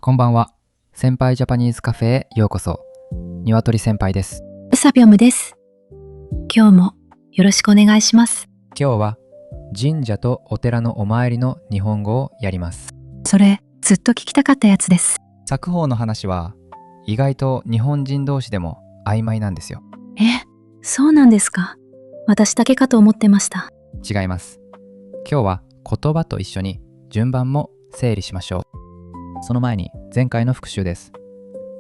こんばんは。先輩ジャパニーズカフェへようこそ。鶏先輩です。うさぴょむです。今日もよろしくお願いします。今日は神社とお寺のお参りの日本語をやります。それ、ずっと聞きたかったやつです。作法の話は意外と日本人同士でも曖昧なんですよ。そうなんですか。私だけかと思ってました。違います。今日は言葉と一緒に順番も整理しましょう。その前に前回の復習です。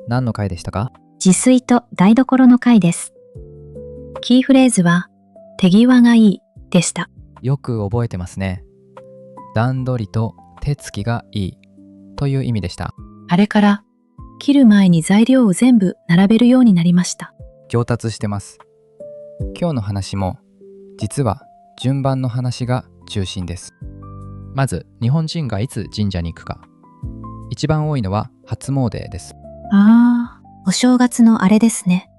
何の回でしたか？自炊と台所の回です。キーフレーズは手際がいいでした。よく覚えてますね。段取りと手つきがいいという意味でした。あれから切る前に材料を全部並べるようになりました。上達してます。今日の話も実は順番の話が中心です。まず日本人がいつ神社に行くか。一番多いのは初詣です。お正月のあれですね。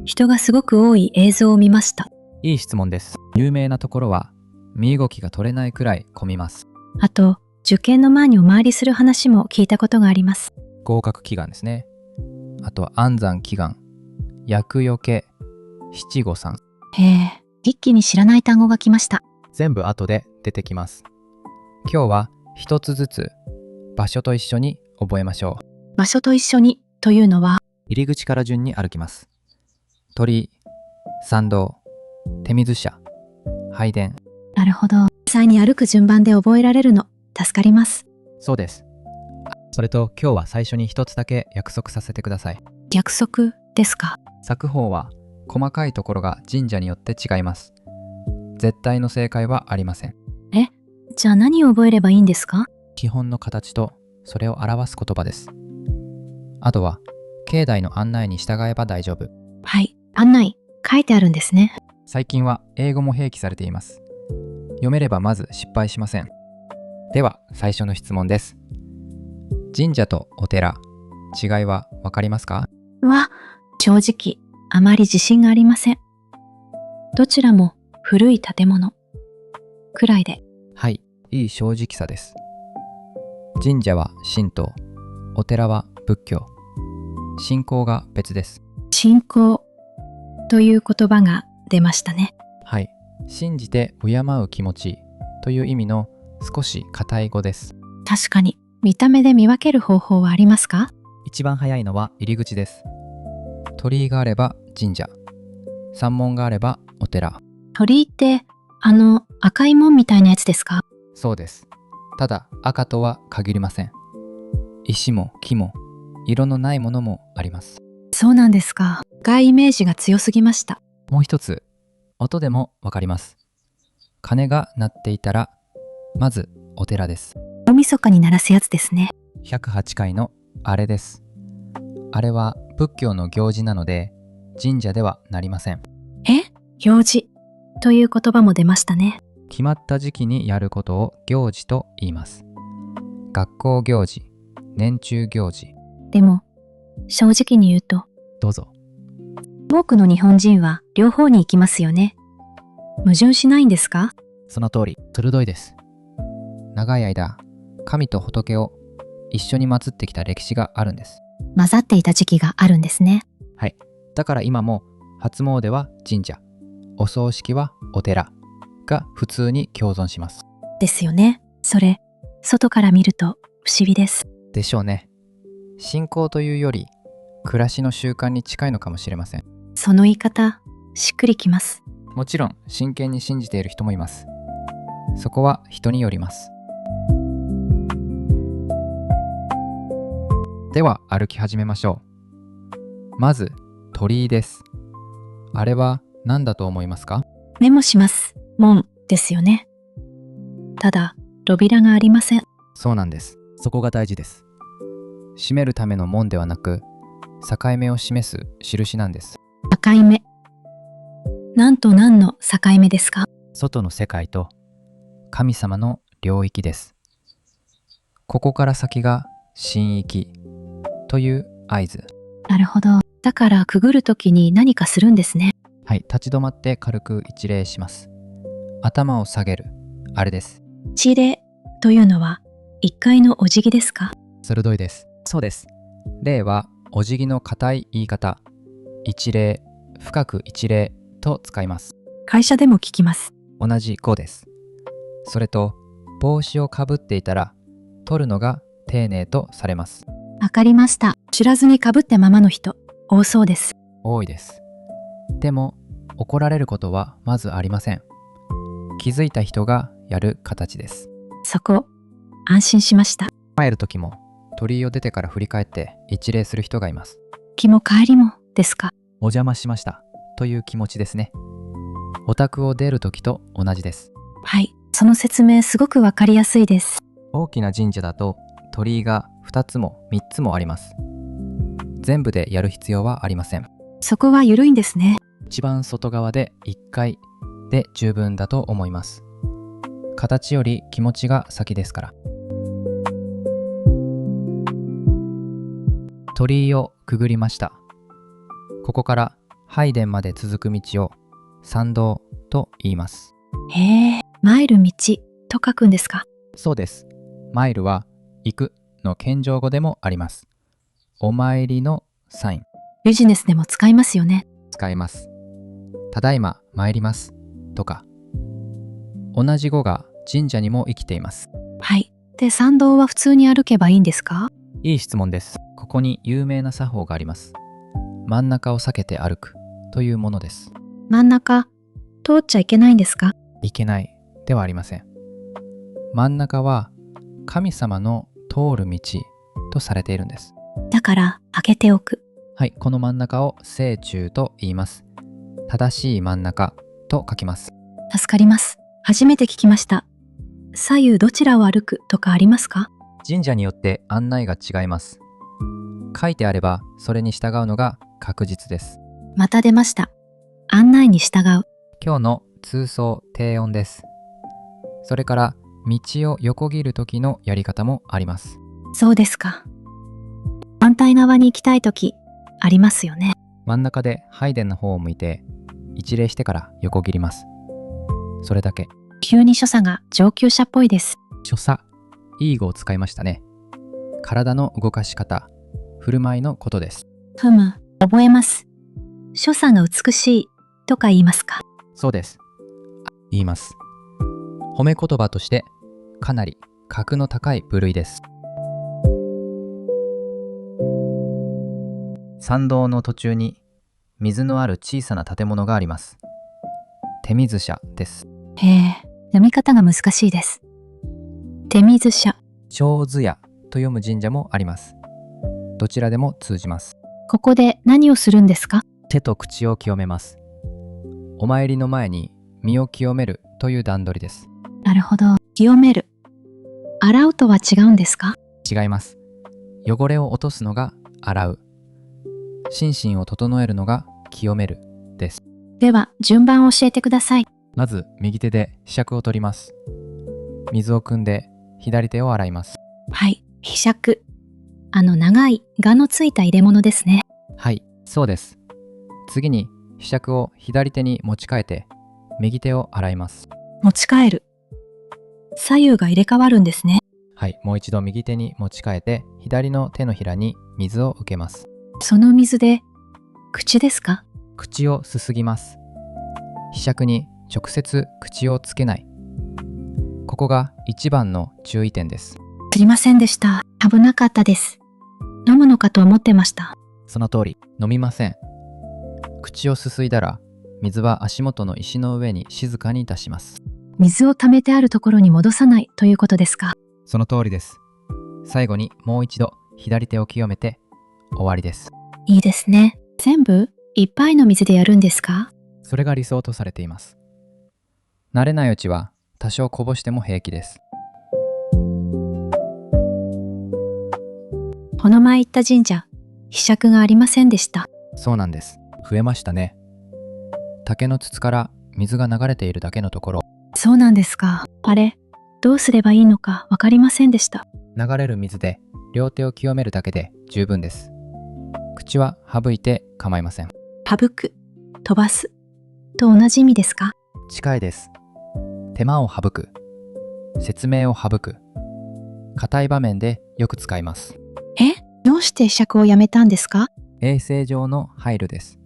人がすごく多い映像を見ました。いい質問です。有名なところは身動きが取れないくらい混みます。あと、受験の前にお参りする話も聞いたことがあります。合格祈願ですね。あと安産祈願、厄除け、七五三。一気に知らない単語が来ました。全部後で出てきます。今日は一つずつ場所と一緒に覚えましょう。場所と一緒にというのは、入り口から順に歩きます。鳥居、参道、手水舎、拝殿。なるほど。実際に歩く順番で覚えられるの、助かります。そうです。それと今日は最初に一つだけ約束させてください。約束ですか？作法は細かいところが神社によって違います。絶対の正解はありません。じゃあ何を覚えればいいんですか？基本の形とそれを表す言葉です。あとは境内の案内に従えば大丈夫。はい、案内書いてあるんですね。最近は英語も併記されています。読めればまず失敗しません。では最初の質問です。神社とお寺、違いはわかりますか？正直あまり自信がありません。どちらも古い建物くらいで。はい、いい正直さです。神社は神道、お寺は仏教。信仰が別です。信仰という言葉が出ましたね。はい、信じて敬う気持ちという意味の少し硬い語です。確かに、見た目で見分ける方法はありますか？一番早いのは入り口です。鳥居があれば神社、山門があればお寺。鳥居って赤い門みたいなやつですか？そうです。ただ赤とは限りません。石も木も色のないものもあります。そうなんですか。赤いイメージが強すぎました。もう一つ、音でもわかります。鐘が鳴っていたらまずお寺です。大晦日に鳴らすやつですね。108回のあれです。あれは仏教の行事なので神社ではなりません。行事という言葉も出ましたね。決まった時期にやることを行事と言います。学校行事、年中行事。でも、正直に言うと、どうぞ。多くの日本人は両方に行きますよね。矛盾しないんですか？その通り、鋭いです。長い間、神と仏を一緒に祀ってきた歴史があるんです。混ざっていた時期があるんですね。はい。だから今も初詣は神社、お葬式はお寺が普通に共存します。ですよね。それ、外から見ると不思議です。でしょうね。信仰というより、暮らしの習慣に近いのかもしれません。その言い方、しっくりきます。もちろん真剣に信じている人もいます。そこは人によります。では歩き始めましょう。まず鳥居です。あれは何だと思いますか？メモします。門ですよね。ただ、扉がありません。そうなんです。そこが大事です。閉めるための門ではなく、境目を示す印なんです。境目。何と何の境目ですか？外の世界と神様の領域です。ここから先が神域という合図。なるほど。だからくぐるときに何かするんですね。はい、立ち止まって軽く一礼します。頭を下げる、あれです。一礼というのは1階のお辞儀ですか？鋭いです。そうです。礼はお辞儀の固い言い方、一礼、深く一礼と使います。会社でも聞きます。同じ語です。それと、帽子をかぶっていたら、取るのが丁寧とされます。わかりました。知らずにかぶったままの人、多そうです。多いです。でも、怒られることはまずありません。気づいた人がやる形です。そこ、安心しました。帰る時も、鳥居を出てから振り返って一礼する人がいます。気も帰りもですか？お邪魔しましたという気持ちですね。お宅を出る時と同じです。はい、その説明すごくわかりやすいです。大きな神社だと鳥居が2つも3つもあります。全部でやる必要はありません。そこは緩いんですね。一番外側で1回で十分だと思います。形より気持ちが先ですから。鳥居をくぐりました。ここから拝殿まで続く道を参道と言います。へえ、参る道と書くんですか？そうです。マイルは行くの謙譲語でもあります。お参りのサイン。ビジネスでも使いますよね。使います。ただいま参りますとか。同じ語が神社にも生きています。はい。で、参道は普通に歩けばいいんですか？いい質問です。ここに有名な作法があります。真ん中を避けて歩くというものです。真ん中、通っちゃいけないんですか？いけないではありません。真ん中は神様の通る道とされているんです。だから開けておく。はい、この真ん中を正中と言います。正しい真ん中と書きます。助かります。初めて聞きました。左右どちらを歩くとかありますか？神社によって案内が違います。書いてあればそれに従うのが確実です。また出ました。案内に従う。今日の通奏低音です。それから道を横切る時のやり方もあります。そうですか。反対側に行きたいとき、ありますよね。真ん中で拝殿の方を向いて一礼してから横切ります。それだけ。急に所作が上級者っぽいです。所作、いい語を使いましたね。体の動かし方、振る舞いのことです。ふむ、覚えます。所作が美しいとか言いますか？そうです。言います。褒め言葉としてかなり格の高い部類です。参道の途中に水のある小さな建物があります。手水舎です。へえ、読み方が難しいです。手水舎。長寿屋と読む神社もあります。どちらでも通じます。ここで何をするんですか？手と口を清めます。お参りの前に身を清めるという段取りです。なるほど。清める。洗うとは違うんですか？違います。汚れを落とすのが洗う。心身を整えるのが清めるです。では、順番を教えてください。まず右手で柄杓を取ります。水を汲んで左手を洗います。はい、柄杓。長い柄のついた入れ物ですね。はい、そうです。次に柄杓を左手に持ち替えて右手を洗います。持ち替える。左右が入れ替わるんですね。はい、もう一度右手に持ち替えて左の手のひらに水を受けます。その水で、口ですか？口をすすぎます。柄杓に直接口をつけない。ここが一番の注意点です。知りませんでした。危なかったです。飲むのかと思ってました。その通り、飲みません。口をすすいだら、水は足元の石の上に静かに出します。水を溜めてあるところに戻さないということですか？その通りです。最後にもう一度左手を清めて終わりです。いいですね。全部いっぱいの水でやるんですか？それが理想とされています。慣れないうちは多少こぼしても平気です。この前行った神社、柄杓がありませんでした。そうなんです。増えましたね。竹の筒から水が流れているだけのところ、そうなんですか。あれ、どうすればいいのかわかりませんでした。流れる水で両手を清めるだけで十分です。口は省いて構いません。省く、飛ばすと同じ意味ですか？近いです。手間を省く、説明を省く、硬い場面でよく使います。どうして釈をやめたんですか？衛生上の配慮です。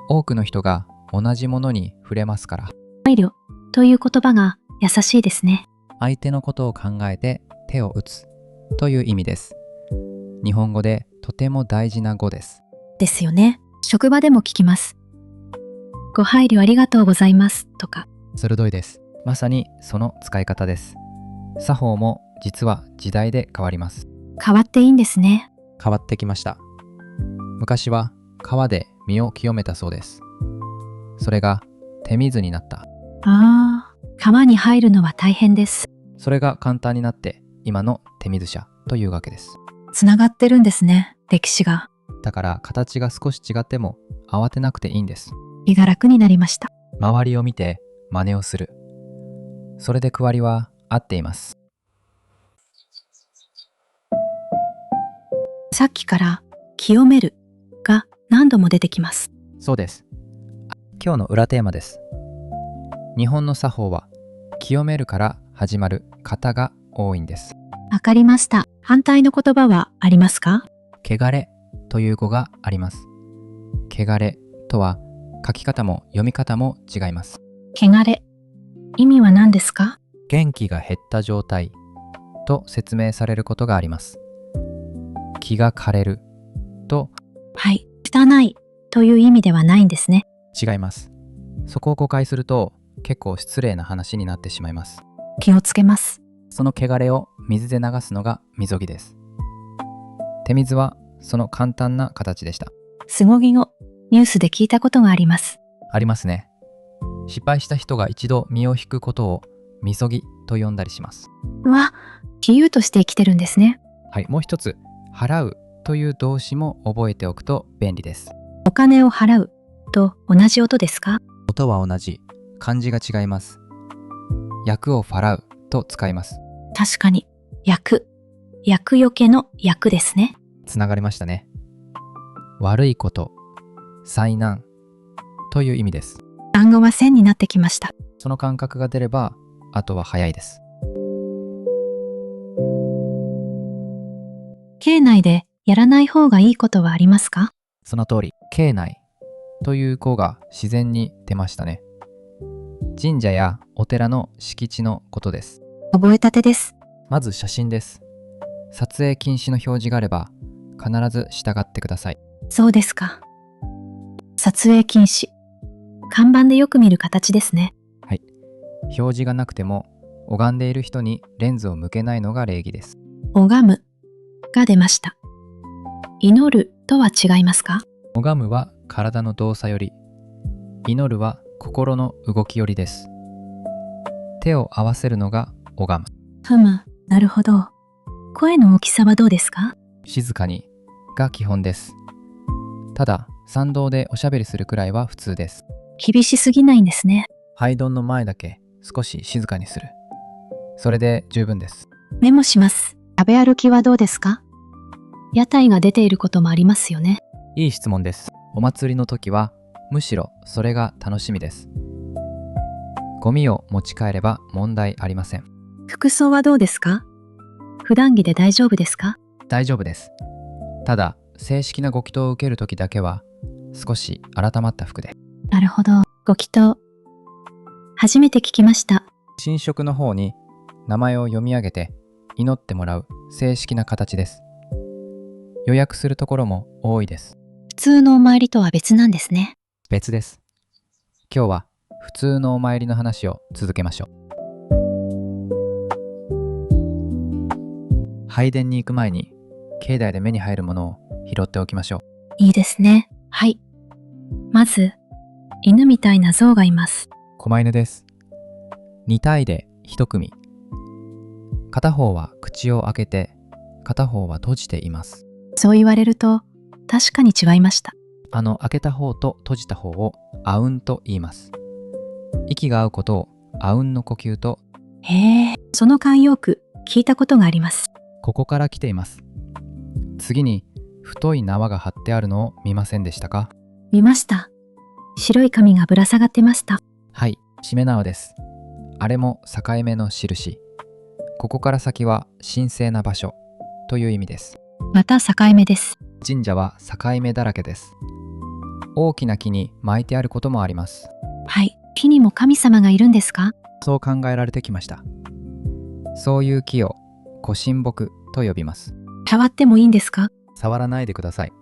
多くの人が同じものに触れますから。配慮という言葉が優しいですね。相手のことを考えて手を打つという意味です。日本語でとても大事な語です。ですよね。職場でも聞きます。ご配慮ありがとうございますとか。鋭いです。まさにその使い方です。作法も実は時代で変わります。変わっていいんですね。変わってきました。昔は川で身を清めたそうです。それが手水になった。川に入るのは大変です。それが簡単になって今の手水舎というわけです。つながってるんですね、歴史が。だから形が少し違っても慌てなくていいんです。気が楽になりました。周りを見て真似をする。それで区割りは合っています。さっきから清めるが何度も出てきます。そうです。今日の裏テーマです。日本の作法は清めるから始まる型が多いんです。わかりました。反対の言葉はありますか？汚れという語があります。汚れとは書き方も読み方も違います。汚れ。意味は何ですか？元気が減った状態と説明されることがあります。気が枯れるとはい。汚いという意味ではないんですね。違います。そこを誤解すると結構失礼な話になってしまいます。気をつけます。その汚れを水で流すのが水ぎです。手水はその簡単な形でした。すごぎ語、ニュースで聞いたことがあります。ありますね。失敗した人が一度身を引くことをみそぎと呼んだりします。比喩として生きてるんですね。はい、もう一つ、払うという動詞も覚えておくと便利です。お金を払うと同じ音ですか？音は同じ、漢字が違います。厄を払うと使います。確かに、厄除けの厄ですね。つながりましたね。悪いこと、災難という意味です。単語は線になってきました。その感覚が出れば、あとは早いです。境内でやらない方がいいことはありますか？その通り、境内という語が自然に出ましたね。神社やお寺の敷地のことです。覚えたてです。まず写真です。撮影禁止の表示があれば必ず従ってください。そうですか。撮影禁止。看板でよく見る形ですね。はい。表示がなくても拝んでいる人にレンズを向けないのが礼儀です。拝むが出ました。祈るとは違いますか？拝むは体の動作より、祈るは心の動きよりです。手を合わせるのが拝む。なるほど。声の大きさはどうですか？静かにが基本です。ただ、参道でおしゃべりするくらいは普通です。厳しすぎないんですね。拝殿の前だけ少し静かにする。それで十分です。メモします。食べ歩きはどうですか？屋台が出ていることもありますよね。いい質問です。お祭りの時はむしろそれが楽しみです。ゴミを持ち帰れば問題ありません。服装はどうですか？普段着で大丈夫ですか？大丈夫です。ただ、正式なご祈祷を受ける時だけは少し改まった服で。なるほど。ご祈祷。初めて聞きました。神職の方に名前を読み上げて祈ってもらう正式な形です。予約するところも多いです。普通のお参りとは別なんですね。別です。今日は普通のお参りの話を続けましょう。拝殿に行く前に境内で目に入るものを拾っておきましょう。いいですね。はい。まず、犬みたいな象がいます。狛犬です。2体で1組。片方は口を開けて、片方は閉じています。そう言われると、確かに違いました。開けた方と閉じた方をあうんと言います。息が合うことをあうんの呼吸と、その慣用句、聞いたことがあります。ここから来ています。次に太い縄が張ってあるのを見ませんでしたか？見ました。白い紙がぶら下がってました。はい、しめ縄です。あれも境目の印。ここから先は神聖な場所という意味です。また境目です。神社は境目だらけです。大きな木に巻いてあることもあります。はい。木にも神様がいるんですか？そう考えられてきました。そういう木を御神木と呼びます。触ってもいいんですか？触らないでください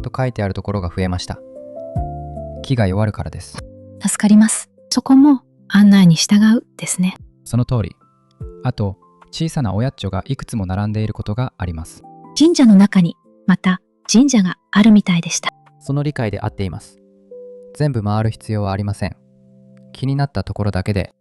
と書いてあるところが増えました。木が弱るからです。助かります。そこも案内に従うですね。その通り。あと、小さなおやっちょがいくつも並んでいることがあります。神社の中にまた神社があるみたいでした。その理解で合っています。全部回る必要はありません。気になったところだけで。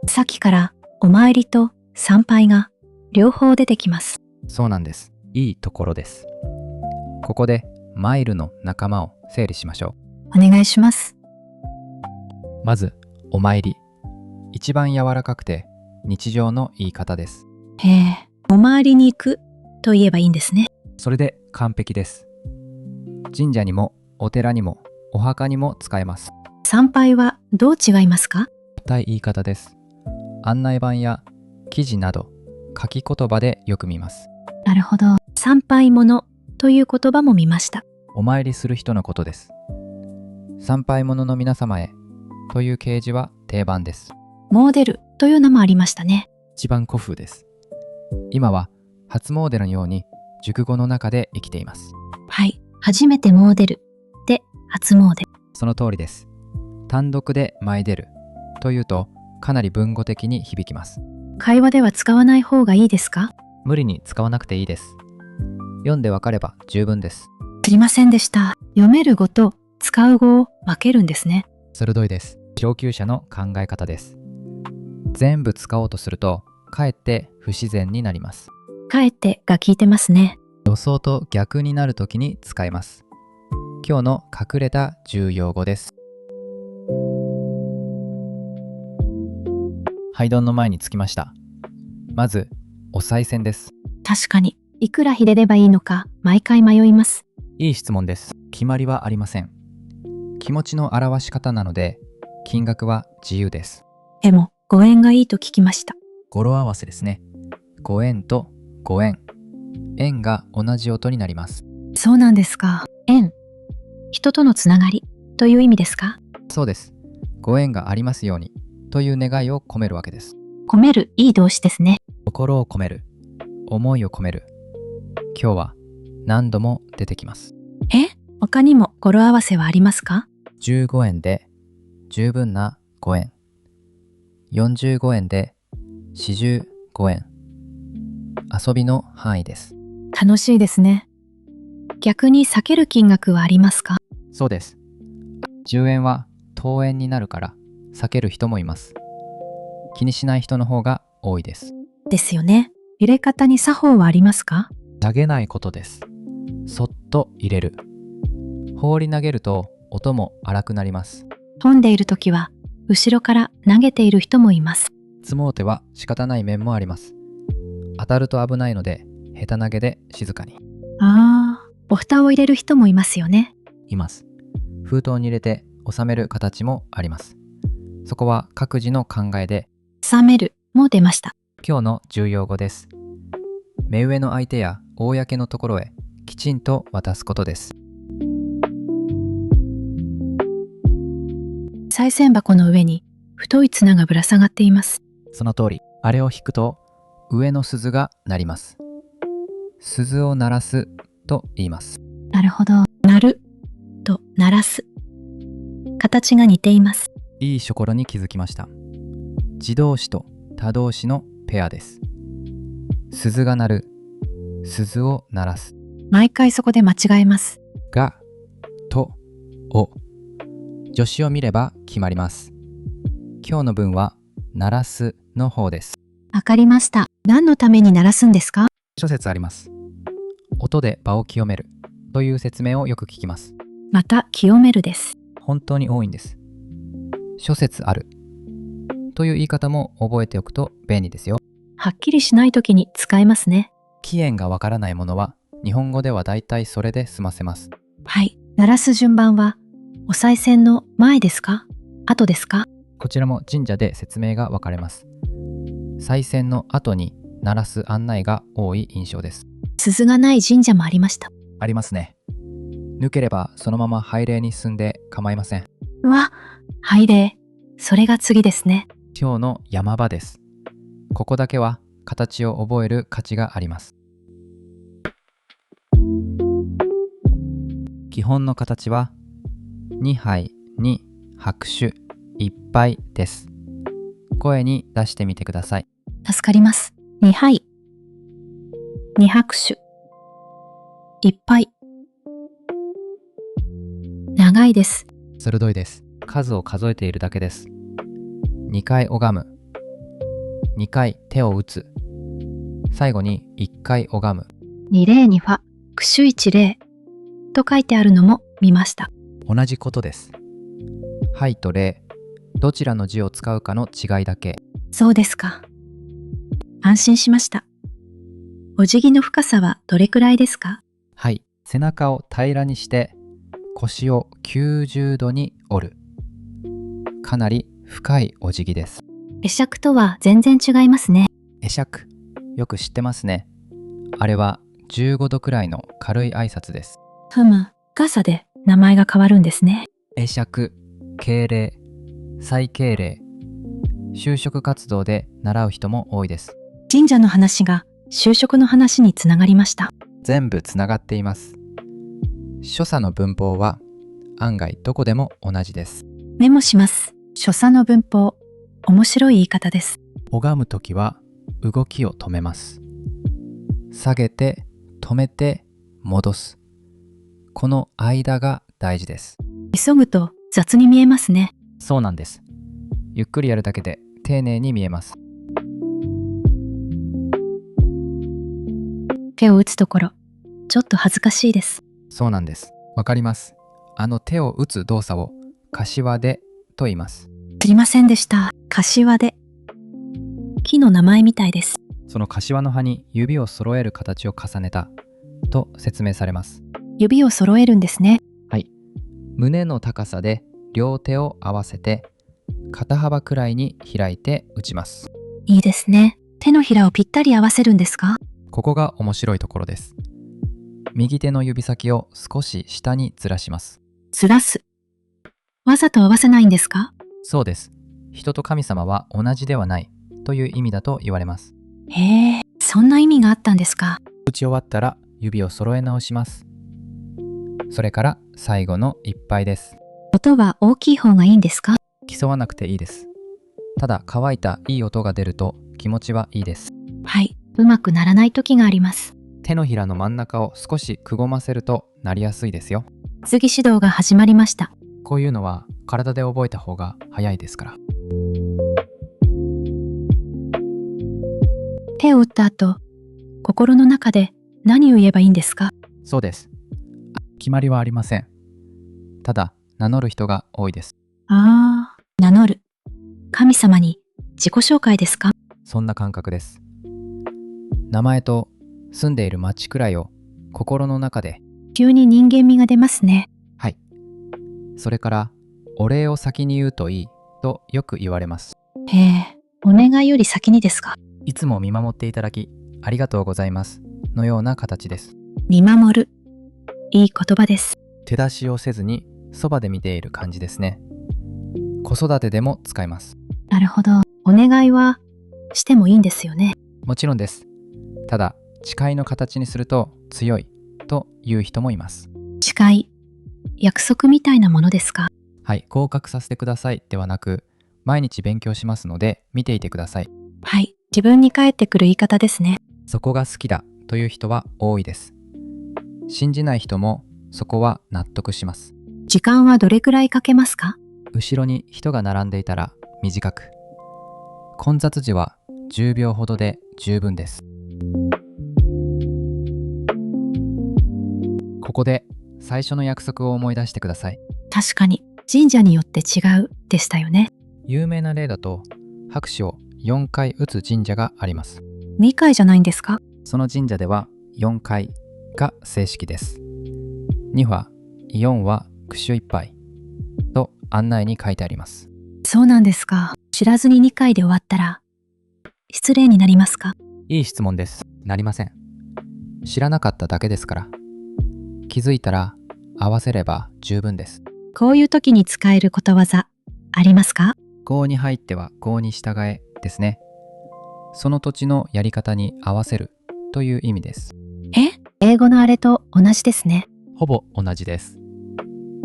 さっきからお参りと参拝が両方出てきます。そうなんです。いいところです。ここでマイルの仲間を整理しましょお願いします。う。まず、お参り。一番柔らかくて日常の言い方です。へえ、お参りに行くと言えばいいんですね。それで完璧です。神社にもお寺にもお墓にも使えます。参拝はどう違いますか？固い言い方です。案内板や記事など書き言葉でよく見ます。なるほど。参拝物という言葉も見ました。お参りする人のことです。参拝者の皆様へという掲示は定番です。モーデルというのもありましたね。一番古風です。今は初詣のように熟語の中で生きています。はい。初めてモーデルで初詣。その通りです。単独で舞い出るというとかなり文語的に響きます。会話では使わない方がいいですか？無理に使わなくていいです。読んでわかれば十分です。知りませんでした。読める語と使う語を分けるんですね。鋭いです。上級者の考え方です。全部使おうとするとかえって不自然になります。かえってが効いてますね。予想と逆になるときに使えます。今日の隠れた重要語です。拝殿の前に着きました。まず、お賽銭です。確かに、いくら入れればいいのか毎回迷います。いい質問です。決まりはありません。気持ちの表し方なので、金額は自由です。でも、5円がいいと聞きました。語呂合わせですね。5円と5円。円が同じ音になります。そうなんですか。縁。人とのつながりという意味ですか？そうです。ご縁がありますようにという願いを込めるわけです。込めるいい動詞ですね。心を込める。思いを込める。今日は何度も出てきます。他にも語呂合わせはありますか15円で十分な5円。45円で45円。遊びの範囲です。楽しいですね。逆に避ける金額はありますか？そうです。10円は遠円になるから避ける人もいます。気にしない人の方が多いです。ですよね。入れ方に作法はありますか？投げないことです。そっと入れる。放り投げると音も荒くなります。飛んでいるときは後ろから投げている人もいます。積もうては仕方ない面もあります。当たると危ないので下手投げで静かに。お蓋を入れる人もいますよね。います。封筒に入れて収める形もあります。そこは各自の考えで。収めるも出ました。今日の重要語です。目上の相手や公のところへきちんと渡すことです。賽銭箱の上に太い綱がぶら下がっています。その通り。あれを引くと上の鈴が鳴ります。鈴を鳴らすと言います。なるほど。鳴ると鳴らす。形が似ています。いいところに気づきました。自動詞と他動詞のペアです。鈴が鳴る、鈴を鳴らす。毎回そこで間違えます。が、と、を。助詞を見れば決まります。今日の文は、鳴らすの方です。わかりました。何のために鳴らすんですか？諸説あります。音で場を清めるという説明をよく聞きます。また清めるです。本当に多いんです。諸説あるという言い方も覚えておくと便利ですよ。はっきりしないときに使えますね。起源がわからないものは日本語ではだいたいそれで済ませます。はい。鳴らす順番はお賽銭の前ですか？後ですか？こちらも神社で説明が分かれます。賽銭の後に鳴らす案内が多い印象です。鈴がない神社もありました。ありますね。抜ければそのまま拝礼に進んで構いません。拝礼。それが次ですね。今日の山場です。ここだけは形を覚える価値があります。基本の形は2杯に拍手いっぱいです。声に出してみてください。助かります。2杯。2拍手。いっぱい。長いです。鋭いです。数を数えているだけです。2回拝む。2回手を打つ。最後に1回拝む。2礼2ファ、句首1礼と書いてあるのも見ました。同じことです。はいと礼、どちらの字を使うかの違いだけ。そうですか。安心しました。お辞儀の深さはどれくらいですか？はい、背中を平らにして腰を90度に折る。かなり深いお辞儀です。会釈とは全然違いますね。会釈、よく知ってますね。あれは15度くらいの軽い挨拶です。深さで名前が変わるんですね。会釈、敬礼、再敬礼、就職活動で習う人も多いです。神社の話が就職の話につながりました。全部つながっています。所作の文法は案外どこでも同じです。メモします。所作の文法、面白い言い方です。拝むときは動きを止めます。下げて、止めて、戻す。この間が大事です。急ぐと雑に見えますね。そうなんです。ゆっくりやるだけで丁寧に見えます。手を打つところ、ちょっと恥ずかしいです。そうなんです。わかります。あの手を打つ動作を柏手と言います。知りませんでした。柏手。木の名前みたいです。その柏の葉に指を揃える形を重ねたと説明されます。指を揃えるんですね。はい。胸の高さで両手を合わせて肩幅くらいに開いて打ちます。いいですね。手のひらをぴったり合わせるんですか？ここが面白いところです。右手の指先を少し下にずらします。ずらす。わざと合わせないんですか？そうです。人と神様は同じではないという意味だと言われます。へえ、そんな意味があったんですか？打ち終わったら指を揃え直します。それから最後の一杯です。音は大きい方がいいんですか？競わなくていいです。ただ乾いたいい音が出ると気持ちはいいです。はい、うまくならない時があります。手のひらの真ん中を少しくごませるとなりやすいですよ。次指導が始まりました。こういうのは体で覚えた方が早いですから。手を打った後、心の中で何を言えばいいんですか？そうです。決まりはありません。ただ名乗る人が多いです。名乗る。神様に自己紹介ですか？そんな感覚です。名前と住んでいる町くらいを心の中で。急に人間味が出ますね。はい。それからお礼を先に言うといいとよく言われます。へえ、お願いより先にですか？いつも見守っていただきありがとうございますのような形です。見守る。いい言葉です。手出しをせずにそばで見ている感じですね。子育てでも使えます。なるほど。お願いはしてもいいんですよね。もちろんです。ただ誓いの形にすると強いという人もいます。誓い、約束みたいなものですか？はい、合格させてくださいではなく、毎日勉強しますので見ていてください。はい、自分に返ってくる言い方ですね。そこが好きだという人は多いです。信じない人もそこは納得します。時間はどれくらいかけますか？後ろに人が並んでいたら短く。混雑時は10秒ほどで十分です。ここで最初の約束を思い出してください。確かに神社によって違うでしたよね。有名な例だと拍手を4回打つ神社があります。2回じゃないんですか？その神社では4回が正式です。2は4は句首1杯と案内に書いてあります。そうなんですか。知らずに2回で終わったら失礼になりますか？いい質問です。なりません。知らなかっただけですから。気づいたら合わせれば十分です。こういう時に使えることわざ、ありますか？郷に入っては郷に従えですね。その土地のやり方に合わせるという意味です。英語のあれと同じですね。ほぼ同じです。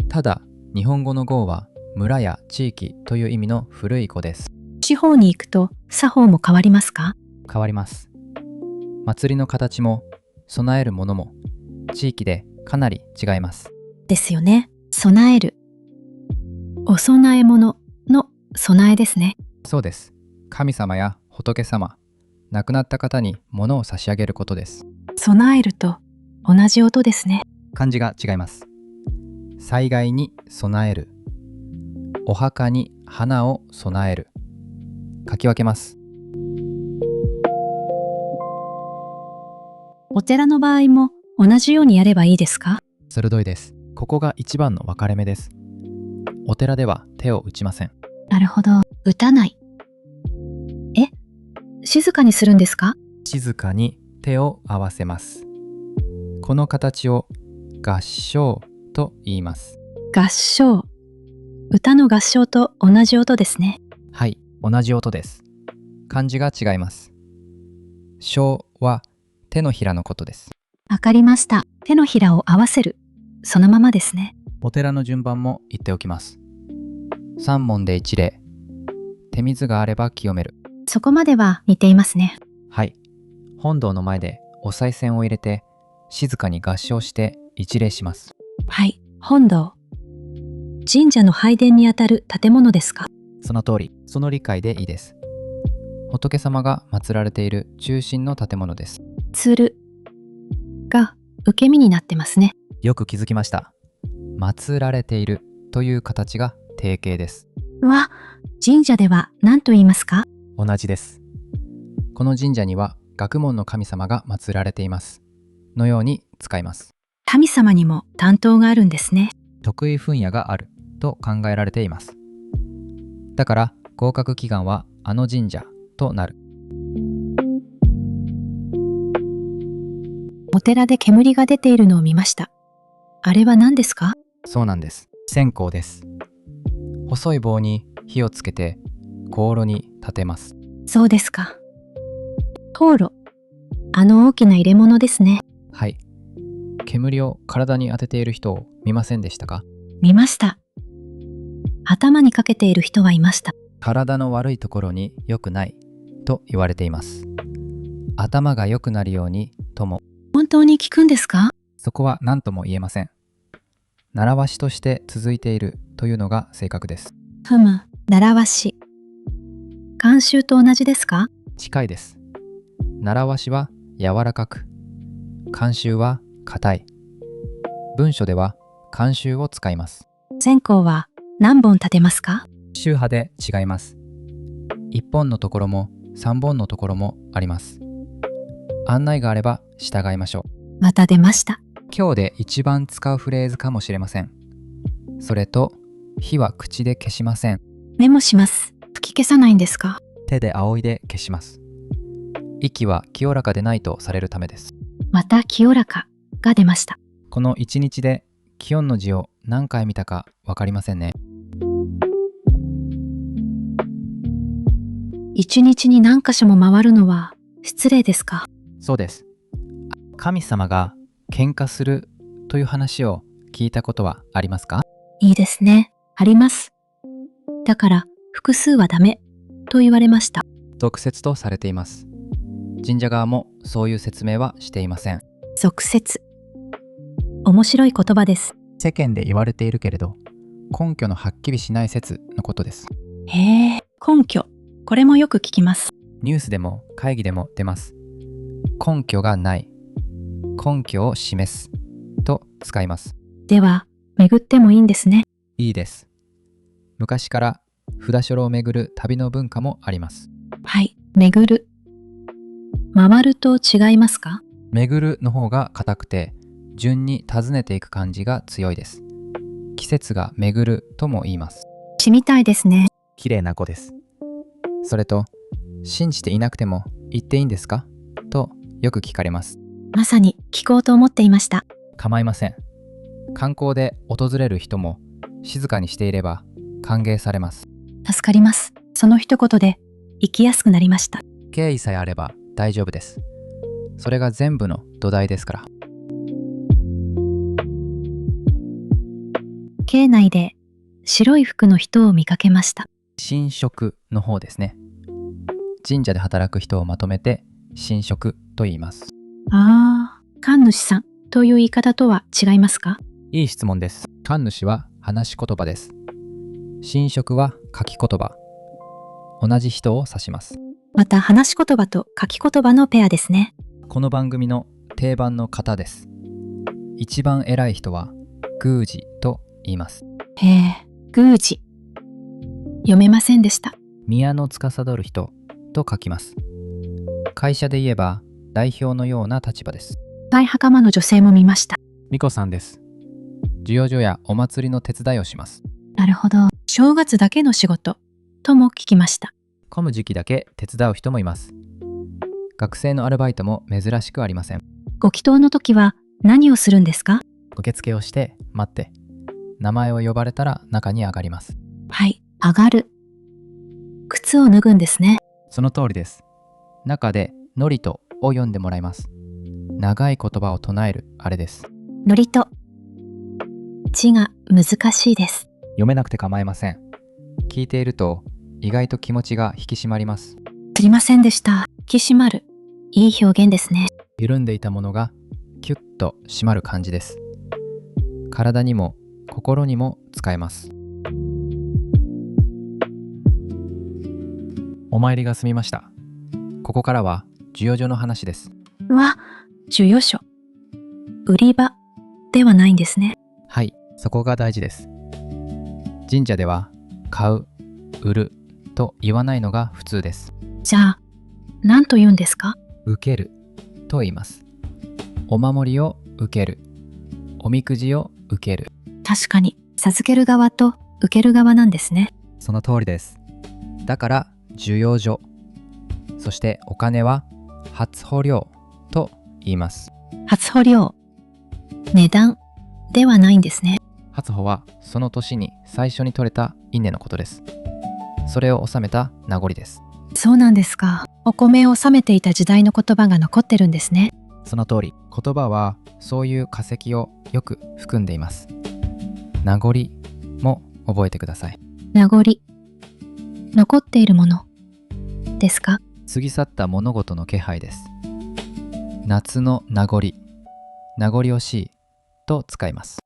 ただ、日本語の郷は村や地域という意味の古い語です。地方に行くと作法も変わりますか？変わります。祭りの形も備えるものも地域でかなり違います。ですよね。備える。お供え物の備えですね。そうです。神様や仏様、亡くなった方に物を差し上げることです。備えると同じ音ですね。漢字が違います。災害に備える。お墓に花を備える。書き分けます。お寺の場合も同じようにやればいいですか？鋭いです。ここが一番の分かれ目です。お寺では手を打ちません。なるほど。打たない。静かにするんですか？静かに手を合わせます。この形を合唱と言います。合唱。歌の合唱と同じ音ですね。はい、同じ音です。漢字が違います。唱は手のひらのことです。わかりました。手のひらを合わせる。そのままですね。お寺の順番も言っておきます。三文で一礼。手水があれば清める。そこまでは似ていますね。はい。本堂の前でお賽銭を入れて静かに合唱して一礼します。はい。本堂。神社の拝殿にあたる建物ですか？その通り、その理解でいいです。仏様が祀られている中心の建物です。鶴が受け身になってますね。よく気づきました。祀られているという形が定型です。神社では何と言いますか？同じです。この神社には学問の神様が祀られていますのように使います。神様にも担当があるんですね。得意分野があると考えられています。だから合格祈願はあの神社となる。お寺で煙が出ているのを見ました。あれは何ですか？そうなんです。線香です。細い棒に火をつけて香炉に立てます。そうですか。灯籠。あの大きな入れ物ですね。はい。煙を体に当てている人を見ませんでしたか？見ました。頭にかけている人はいました。体の悪いところに良くないと言われています。頭が良くなるようにとも。本当に効くんですか？そこは何とも言えません。習わしとして続いているというのが正確です。習わし。慣習と同じですか？近いです。習わしは柔らかく、慣習は硬い。文書では慣習を使います。線香は何本立てますか？宗派で違います。1本のところも3本のところもあります。案内があれば従いましょう。また出ました。今日で一番使うフレーズかもしれません。それと、火は口で消しません。メモします。吹き消さないんですか？手で仰いで消します。息は清らかでないとされるためです。また清らかが出ました。この一日で気温の字を何回見たかわかりませんね。一日に何箇所も回るのは失礼ですか？そうです。神様が喧嘩するという話を聞いたことはありますか？いいですね。あります。だから複数はダメと言われました。俗説とされています。神社側もそういう説明はしていません。俗説。面白い言葉です。世間で言われているけれど、根拠のはっきりしない説のことです。へえ、根拠。これもよく聞きます。ニュースでも会議でも出ます。根拠がない。根拠を示すと使います。では、巡ってもいいんですね。いいです。昔から札所を巡る旅の文化もあります。はい、巡る。回ると違いますか？巡るの方が硬くて、順に訪ねていく感じが強いです。季節が巡るとも言います。詩みたいですね。綺麗な語です。それと、信じていなくても言っていいんですかとよく聞かれます。まさに聞こうと思っていました。構いません。観光で訪れる人も静かにしていれば歓迎されます。助かります。その一言で生きやすくなりました。敬意さえあれば大丈夫です。それが全部の土台ですから。境内で白い服の人を見かけました。神職の方ですね。神社で働く人をまとめて神職と言います。神主さんという言い方とは違いますか？いい質問です。神主は話し言葉です。神職は書き言葉。同じ人を指します。また話し言葉と書き言葉のペアですね。この番組の定番の方です。一番偉い人は宮司と言います。へえ、宮司。読めませんでした。宮の司る人と書きます。会社で言えば代表のような立場です。赤い袴の女性も見ました。みこさんです。授与所やお祭りの手伝いをします。なるほど。正月だけの仕事とも聞きました。混む時期だけ手伝う人もいます。学生のアルバイトも珍しくありません。ご祈祷の時は何をするんですか？受付をして待って、名前を呼ばれたら中に上がります。はい、上がる。靴を脱ぐんですね。その通りです。中でノリトを読んでもらいます。長い言葉を唱えるあれです。ノリと字が難しいです。読めなくて構いません。聞いていると意外と気持ちが引き締まります。すりませんでした。引き締まる。いい表現ですね。緩んでいたものがキュッと締まる感じです。体にも心にも使えます。お参りが済みました。ここからは授与所の話です。授与所。売り場ではないんですね。はい、そこが大事です。神社では買う、売ると言わないのが普通です。じゃあ、何と言うんですか？受けると言います。お守りを受ける、おみくじを受ける。確かに、授ける側と受ける側なんですね。その通りです。だから授与所、そしてお金は初穂料と言います。初穂料。値段ではないんですね。初穂はその年に最初に取れた稲のことです。それを納めた名残です。そうなんですか。お米を納めていた時代の言葉が残ってるんですね。その通り、言葉はそういう化石をよく含んでいます。名残も覚えてください。名残。残っているものですか？過ぎ去った物事の気配です。夏の名残、名残惜しいと使います。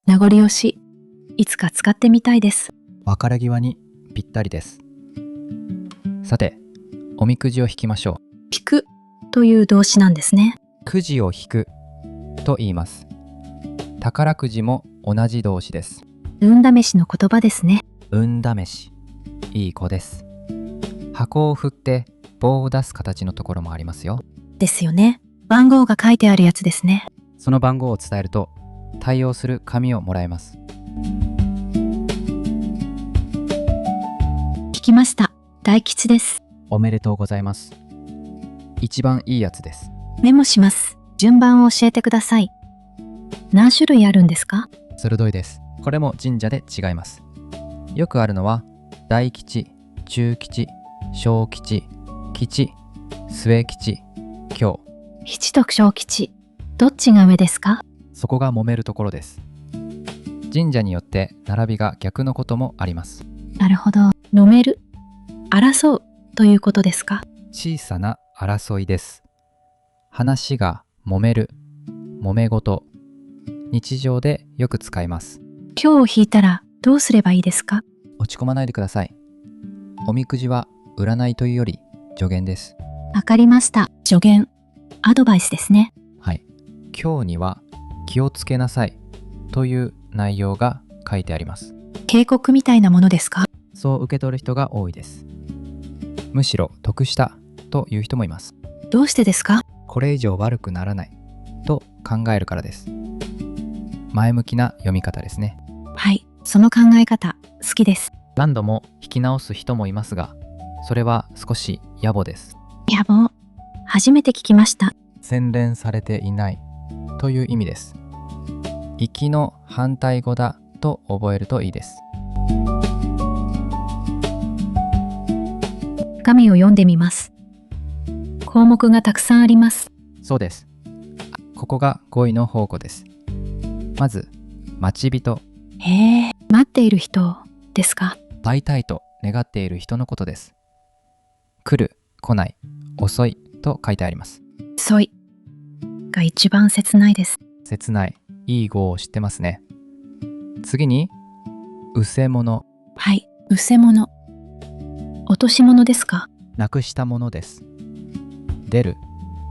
名残惜しい。いつか使ってみたいです。別れ際にぴったりです。さて、おみくじを引きましょう。引くという動詞なんですね。くじを引くと言います。宝くじも同じ動詞です。運試しの言葉ですね。運試し、いい子です。箱を振って棒を出す形のところもありますよ。ですよね。番号が書いてあるやつですね。その番号を伝えると対応する紙をもらえます。聞きました。大吉です。おめでとうございます。一番いいやつです。メモします。順番を教えてください。何種類あるんですか？鋭いです。これも神社で違います。よくあるのは大吉、中吉、小吉、吉、末吉、凶。吉と小吉、どっちが上ですか？そこが揉めるところです。神社によって並びが逆のこともあります。なるほど。揉める、争うということですか？小さな争いです。話が揉める、揉め事。日常でよく使います。今日を引いたらどうすればいいですか？落ち込まないでください。おみくじは占いというより助言です。わかりました。助言、アドバイスですね。はい。今日には気をつけなさいという内容が書いてあります。警告みたいなものですか？そう受け取る人が多いです。むしろ得したという人もいます。どうしてですか？これ以上悪くならないと考えるからです。前向きな読み方ですね。はい、その考え方好きです。何度も引き直す人もいますが、それは少し野暮です。野暮。初めて聞きました。洗練されていないという意味です。行きの反対語だと覚えるといいです。紙を読んでみます。項目がたくさんあります。そうです。ここが語彙の宝庫です。まず、待ち人。へえ、待っている人ですか？会いたいと願っている人のことです。来る、来ない、遅いと書いてあります。遅いが一番切ないです。切ない、いい語を知ってますね。次に、うせ者。はい、うせ者。落とし物ですか？なくしたものです。出る、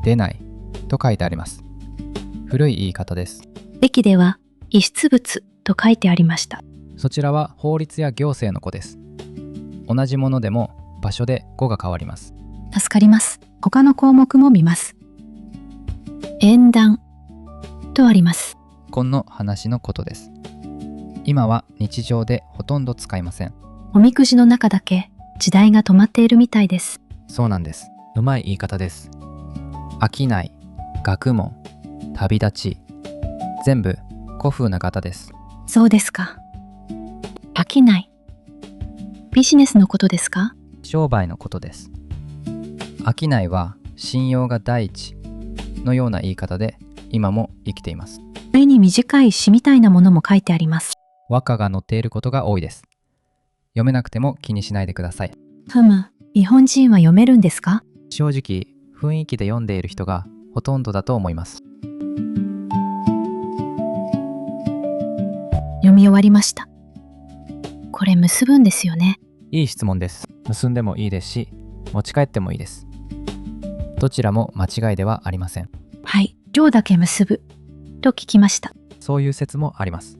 出ないと書いてあります。古い言い方です。駅では遺失物と書いてありました。そちらは法律や行政の語です。同じものでも場所で語が変わります。助かります。他の項目も見ます。縁談とあります。この話のことです。今は日常でほとんど使いません。おみくじの中だけ時代が止まっているみたいです。そうなんです。うまい言い方です。商い、学問、旅立ち、全部古風な方です。そうですか。商い。ビジネスのことですか？商売のことです。商いは信用が第一のような言い方で今も生きています。上に短い詩みたいなものも書いてあります。和歌が載っていることが多いです。読めなくても気にしないでください。ふむ、日本人は読めるんですか？正直、雰囲気で読んでいる人がほとんどだと思います。読み終わりました。これ結ぶんですよね。いい質問です。結んでもいいですし、持ち帰ってもいいです。どちらも間違いではありません。はい、量だけ結ぶと聞きました。そういう説もあります。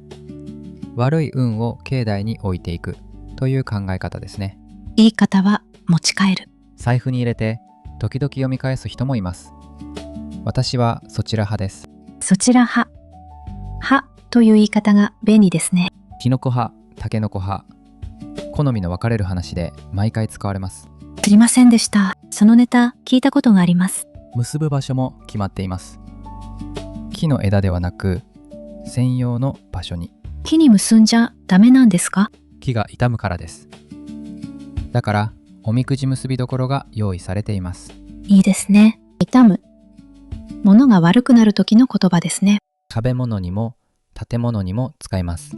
悪い運を境内に置いていくという考え方ですね。言い方は持ち帰る。財布に入れて時々読み返す人もいます。私はそちら派です。そちら派。派という言い方が便利ですね。キノコ派、タケノコ派。好みの分かれる話で毎回使われます。知りませんでした。そのネタ聞いたことがあります。結ぶ場所も決まっています。木の枝ではなく専用の場所に。木に結んじゃダメなんですか？木が傷むからです。だからおみくじ結びどころが用意されています。いいですね。傷む。物が悪くなる時の言葉ですね。食べ物にも建物にも使います。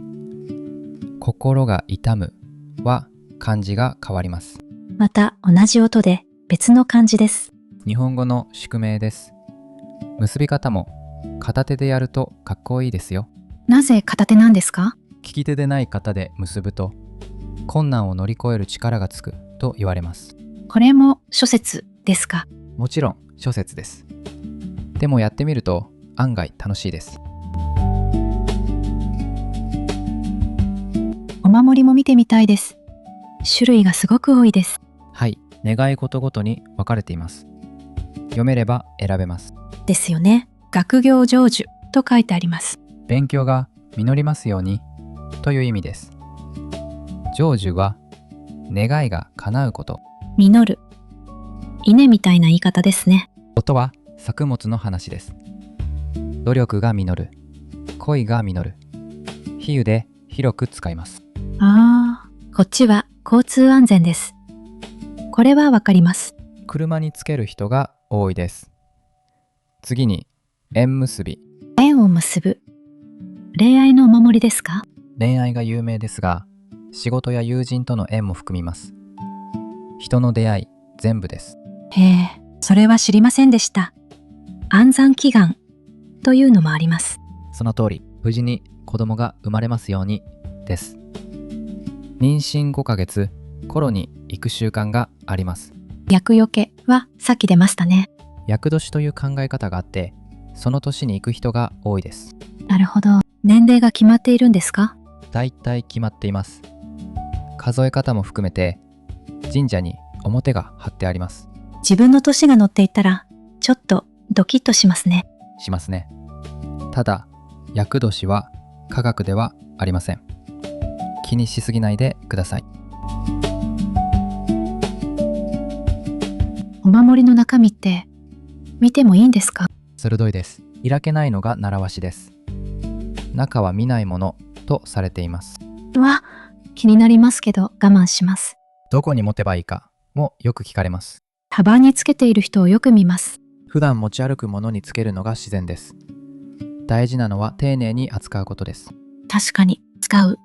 心が痛むは漢字が変わります。また同じ音で別の漢字です。日本語の宿命です。結び方も片手でやるとかっこいいですよ。なぜ片手なんですか？利き手でない方で結ぶと困難を乗り越える力がつくと言われます。これも諸説ですか？もちろん諸説です。でもやってみると案外楽しいです。お守りも見てみたいです。種類がすごく多いです。はい、願い事ごとに分かれています。読めれば選べます。ですよね。学業成就と書いてあります。勉強が実りますようにという意味です。成就は願いが叶うこと。実る。稲みたいな言い方ですね。音は作物の話です。努力が実る。恋が実る。比喩で広く使います。こっちは交通安全です。これはわかります。車につける人が多いです。次に縁結び。縁を結ぶ。恋愛のお守りですか？恋愛が有名ですが、仕事や友人との縁も含みます。人の出会い全部です。へえ、それは知りませんでした。安産祈願というのもあります。その通り、無事に子供が生まれますようにです。妊娠5ヶ月頃に行く習慣があります。厄除けはさっき出ましたね。厄年という考え方があって、その年に行く人が多いです。なるほど。年齢が決まっているんですか？だいたい決まっています。数え方も含めて神社に表が貼ってあります。自分の年が載っていたらちょっとドキッとしますね。しますね。ただ厄年は科学ではありません。気にしすぎないでください。お守りの中身って見てもいいんですか？鋭いです。開けないのが習わしです。中は見ないものとされています。気になりますけど我慢します。どこに持てばいいかもよく聞かれます。カバンにつけている人をよく見ます。普段持ち歩くものにつけるのが自然です。大事なのは丁寧に扱うことです。確かに、使う。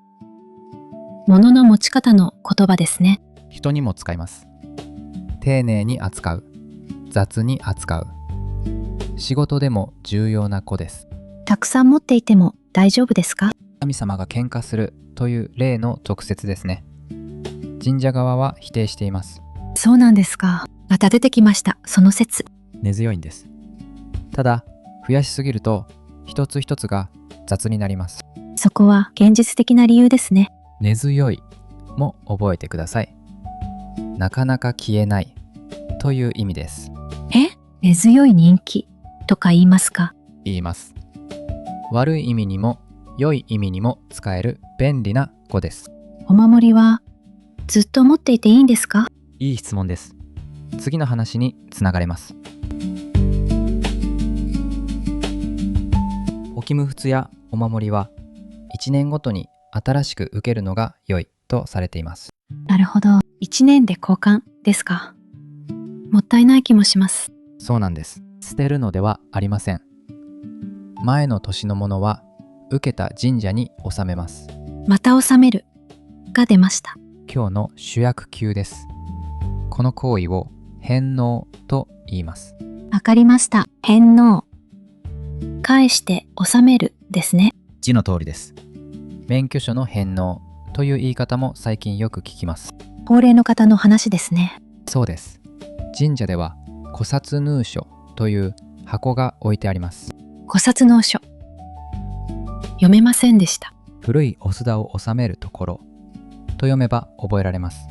物の持ち方の言葉ですね。人にも使います。丁寧に扱う、雑に扱う。仕事でも重要な子です。たくさん持っていても大丈夫ですか？神様が喧嘩するという例の直説ですね。神社側は否定しています。そうなんですか。また出てきました、その説。根強いんです。ただ、増やしすぎると一つ一つが雑になります。そこは現実的な理由ですね。根強いも覚えてください。なかなか消えないという意味です。根強い人気とか言いますか？言います。悪い意味にも良い意味にも使える便利な語です。お守りはずっと持っていていいんですか？いい質問です。次の話につながれます。お祈仏やお守りは1年ごとに新しく受けるのが良いとされています。なるほど。1年で交換ですか。もったいない気もします。そうなんです。捨てるのではありません。前の年のものは受けた神社に納めます。また納めるが出ました。今日の主役級です。この行為を返納と言います。わかりました。返納。返して納めるですね。字の通りです。免許証の返納という言い方も最近よく聞きます。高齢の方の話ですね。そうです。神社では古刹入所という箱が置いてあります。古刹納書。読めませんでした。古いお札を納めるところと読めば覚えられます。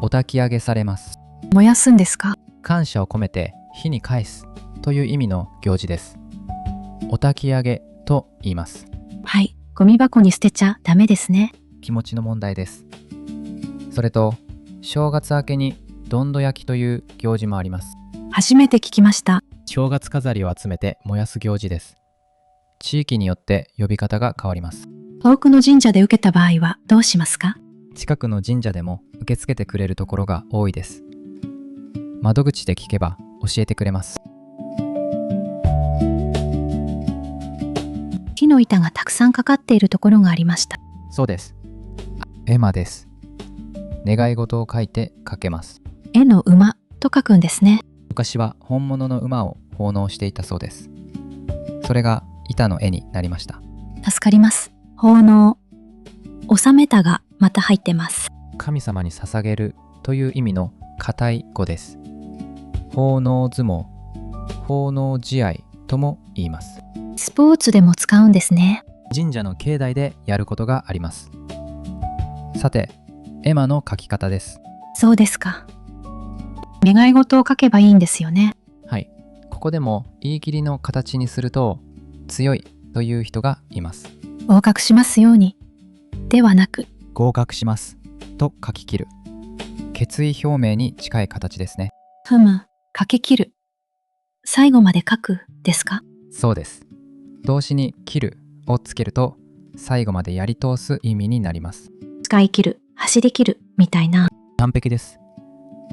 お焚き上げされます。燃やすんですか？感謝を込めて火に返すという意味の行事です。お焚き上げと言います。はい。ゴミ箱に捨てちゃダメですね。気持ちの問題です。それと正月明けにどんど焼きという行事もあります。初めて聞きました。正月飾りを集めて燃やす行事です。地域によって呼び方が変わります。遠くの神社で受けた場合はどうしますか？近くの神社でも受け付けてくれるところが多いです。窓口で聞けば教えてくれます。木の板がたくさんかかっているところがありました。そうです。絵馬です。願い事を書いてかけます。絵の馬と書くんですね。昔は本物の馬を奉納していたそうです。それが板の絵になりました。助かります。奉納。納めたがまた入ってます。神様に捧げるという意味の固い語です。奉納相撲、奉納試合とも言います。スポーツでも使うんですね。神社の境内でやることがあります。さて、絵馬の書き方です。そうですか。願い事を書けばいいんですよね。はい。ここでも言い切りの形にすると強いという人がいます。合格しますように。ではなく、合格しますと書き切る。決意表明に近い形ですね。書き切る。最後まで書くですか？そうです。動詞に切るをつけると最後までやり通す意味になります。使い切る、走り切るみたいな。完璧です。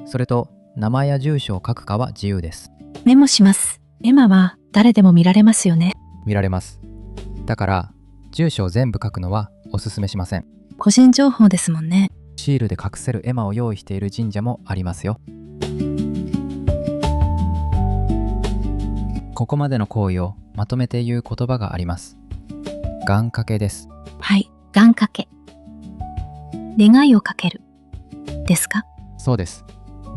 それと名前や住所を書くかは自由です。メモします。絵馬は誰でも見られますよね。見られます。だから住所を全部書くのはおすすめしません。個人情報ですもんね。シールで隠せる絵馬を用意している神社もありますよ。ここまでの行為をまとめて言う言葉があります。願掛けです。はい、願掛け。願いをかける。ですか？そうです。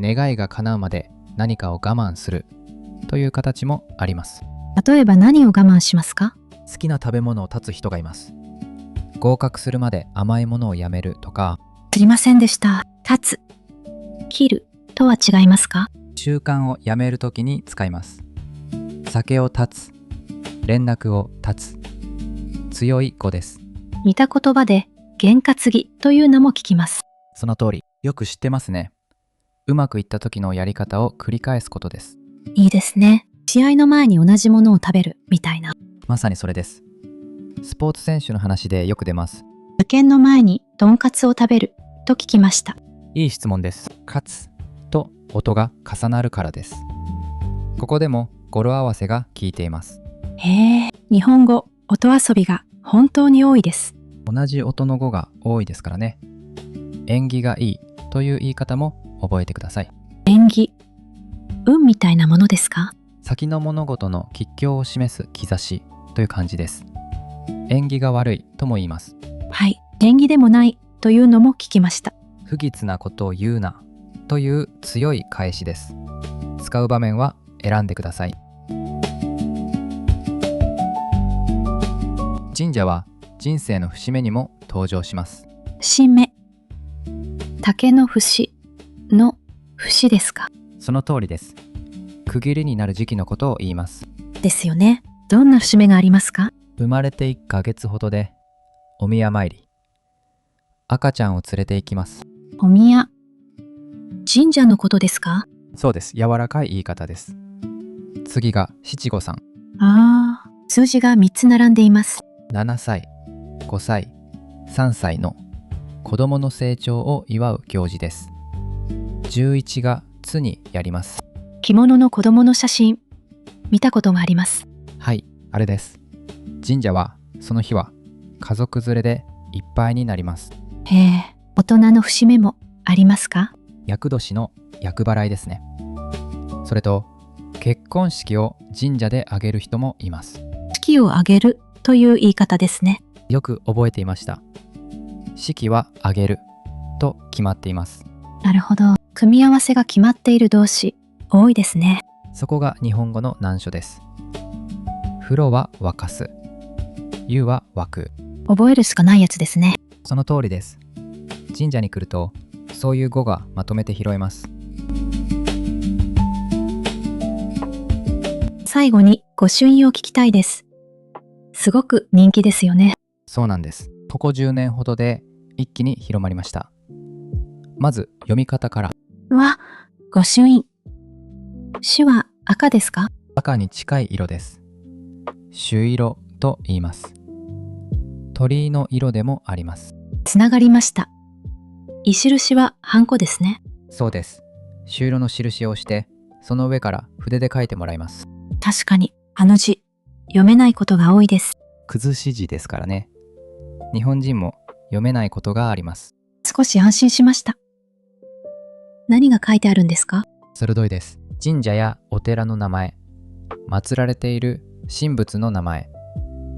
願いが叶うまで何かを我慢するという形もあります。例えば何を我慢しますか？好きな食べ物を断つ人がいます。合格するまで甘いものをやめるとか。知りませんでした。断つ、切るとは違いますか？習慣をやめるときに使います。酒を断つ、連絡を断つ。強い語です。似た言葉で験担ぎというのも聞きます。その通り。よく知ってますね。うまくいった時のやり方を繰り返すことです。いいですね。試合の前に同じものを食べるみたいな。まさにそれです。スポーツ選手の話でよく出ます。受験の前にとんかつを食べると聞きました。いい質問です。かつと音が重なるからです。ここでも語呂合わせが効いています。へえ、日本語、音遊びが本当に多いです。同じ音の語が多いですからね。縁起がいいという言い方も覚えてください。縁起、運みたいなものですか？先の物事の吉凶を示す兆しという感じです。縁起が悪いとも言います。はい、縁起でもないというのも聞きました。不吉なことを言うなという強い返しです。使う場面は選んでください。神社は人生の節目にも登場します。節目、竹の節の節ですか？その通りです。区切りになる時期のことを言います。ですよね。どんな節目がありますか？生まれて1ヶ月ほどでお宮参り。赤ちゃんを連れて行きます。お宮、神社のことですか？そうです。柔らかい言い方です。次が七五三。ああ、数字が3つ並んでいます。7歳、5歳、3歳の子供の成長を祝う行事です。11がつにやります。着物の子供の写真、見たことがあります。はい、あれです。神社はその日は家族連れでいっぱいになります。へえ、大人の節目もありますか？厄年の厄払いですね。それと結婚式を神社で挙げる人もいます。式を挙げるという言い方ですね。よく覚えていました。式は挙げると決まっています。なるほど。組み合わせが決まっている動詞、多いですね。そこが日本語の難所です。風呂は沸かす。湯は沸く。覚えるしかないやつですね。その通りです。神社に来るとそういう語がまとめて拾えます。最後に御朱印を聞きたいです。すごく人気ですよね。そうなんです。ここ10年ほどで一気に広まりました。まず読み方から。わ、御朱印。朱は赤ですか？赤に近い色です。朱色と言います。鳥居の色でもあります。つながりました。石印はハンコですね。そうです。朱色の印を押してその上から筆で書いてもらいます。確かに、あの字、読めないことが多いです。崩し字ですからね。日本人も読めないことがあります。少し安心しました。何が書いてあるんですか？鋭いです。神社やお寺の名前、祀られている神仏の名前、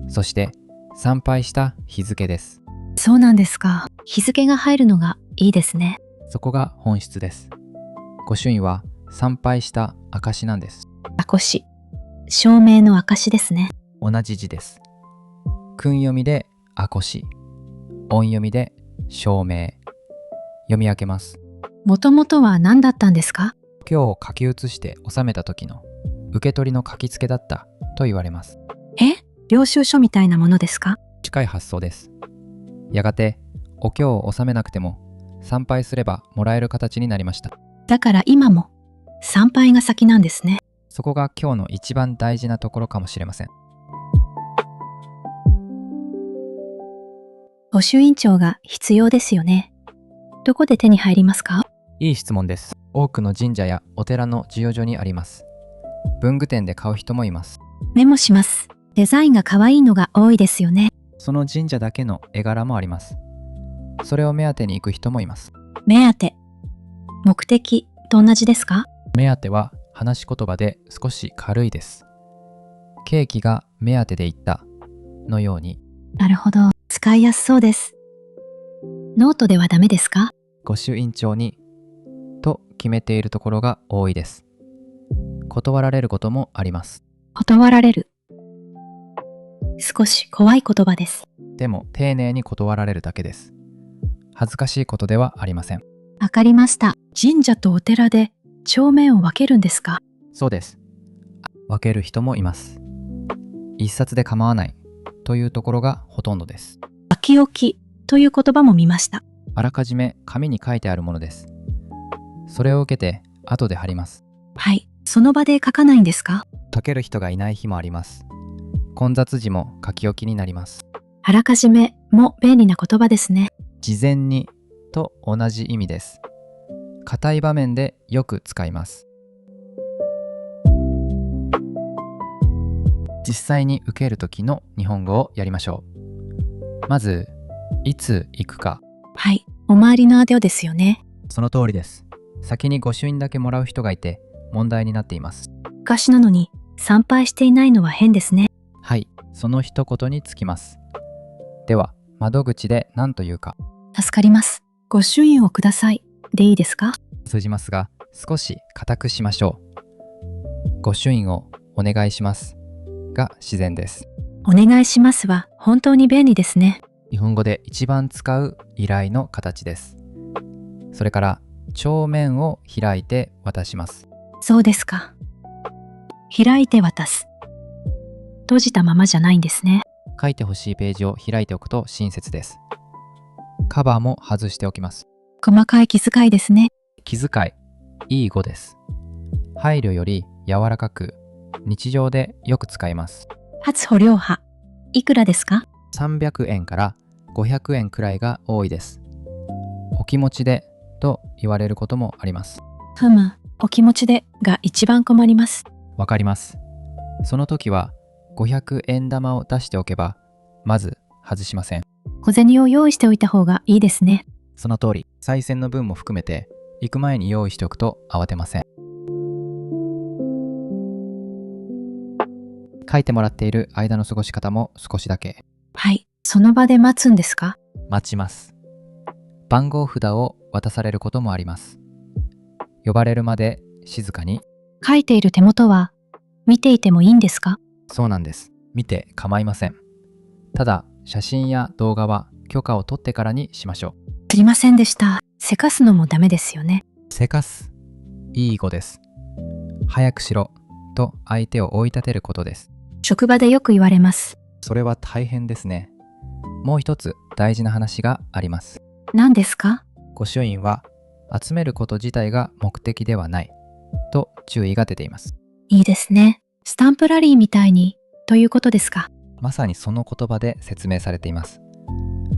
そして参拝した日付です。そうなんですか。日付が入るのがいいですね。そこが本質です。御朱印は参拝した証なんです。証、証明の証ですね。同じ字です。訓読みで証、音読みで証明。読み分けます。もともとは何だったんですか？今日を書き写して収めた時の受け取りの書き付けだったと言われます。領収書みたいなものですか？近い発想です。やがてお経を収めなくても参拝すればもらえる形になりました。だから今も参拝が先なんですね。そこが今日の一番大事なところかもしれません。御朱印帳が必要ですよね。どこで手に入りますか？いい質問です。多くの神社やお寺の授与所にあります。文具店で買う人もいます。メモします。デザインが可愛いのが多いですよね。その神社だけの絵柄もあります。それを目当てに行く人もいます。目当て、目的と同じですか？目当ては話し言葉で少し軽いです。ケーキが目当てで行ったのように。なるほど。使いやすそうです。ノートではダメですか？御朱印帳にと決めているところが多いです。断られることもあります。断られる。少し怖い言葉です。でも丁寧に断られるだけです。恥ずかしいことではありません。わかりました。神社とお寺で帳面を分けるんですか？そうです。分ける人もいます。一冊で構わないというところがほとんどです。書き置きという言葉も見ました。あらかじめ紙に書いてあるものです。それを受けて後で貼ります。はい。その場で書かないんですか？書ける人がいない日もあります。混雑時も書き置きになります。あらかじめも便利な言葉ですね。事前にと同じ意味です。硬い場面でよく使います。実際に受ける時の日本語をやりましょう。まず、いつ行くか。はい、お参りのあてをですよね。その通りです。先に御朱印だけもらう人がいて問題になっています。昔なのに参拝していないのは変ですね。はい、その一言につきます。では、窓口で何と言うか。助かります。御朱印をください。でいいですか？通じますが、少し固くしましょう。御朱印をお願いしますが自然です。お願いしますは本当に便利ですね。日本語で一番使う依頼の形です。それから、帳面を開いて渡します。そうですか。開いて渡す。閉じたままじゃないんですね。書いてほしいページを開いておくと親切です。カバーも外しておきます。細かい気遣いですね。気遣い、いい語です。配慮より柔らかく、日常でよく使います。初保料派。いくらですか300円から500円くらいが多いです。お気持ちでと言われることもあります。ふむ、お気持ちでが一番困ります。わかります。その時は500円玉を出しておけば、まず外しません。小銭を用意しておいた方がいいですね。その通り、賽銭の分も含めて、行く前に用意しておくと慌てません。書いてもらっている間の過ごし方も少しだけ。はい、その場で待つんですか？待ちます。番号札を渡されることもあります。呼ばれるまで静かに。書いている手元は見ていてもいいんですか？そうなんです。見て構いません。ただ、写真や動画は許可を取ってからにしましょう。知りませんでした。せかすのもダメですよね。せかす、いい語です。早くしろと相手を追い立てることです。職場でよく言われます。それは大変ですね。もう一つ大事な話があります。何ですか？御朱印は集めること自体が目的ではないと注意が出ています。いいですね。スタンプラリーみたいにということですか？まさにその言葉で説明されています。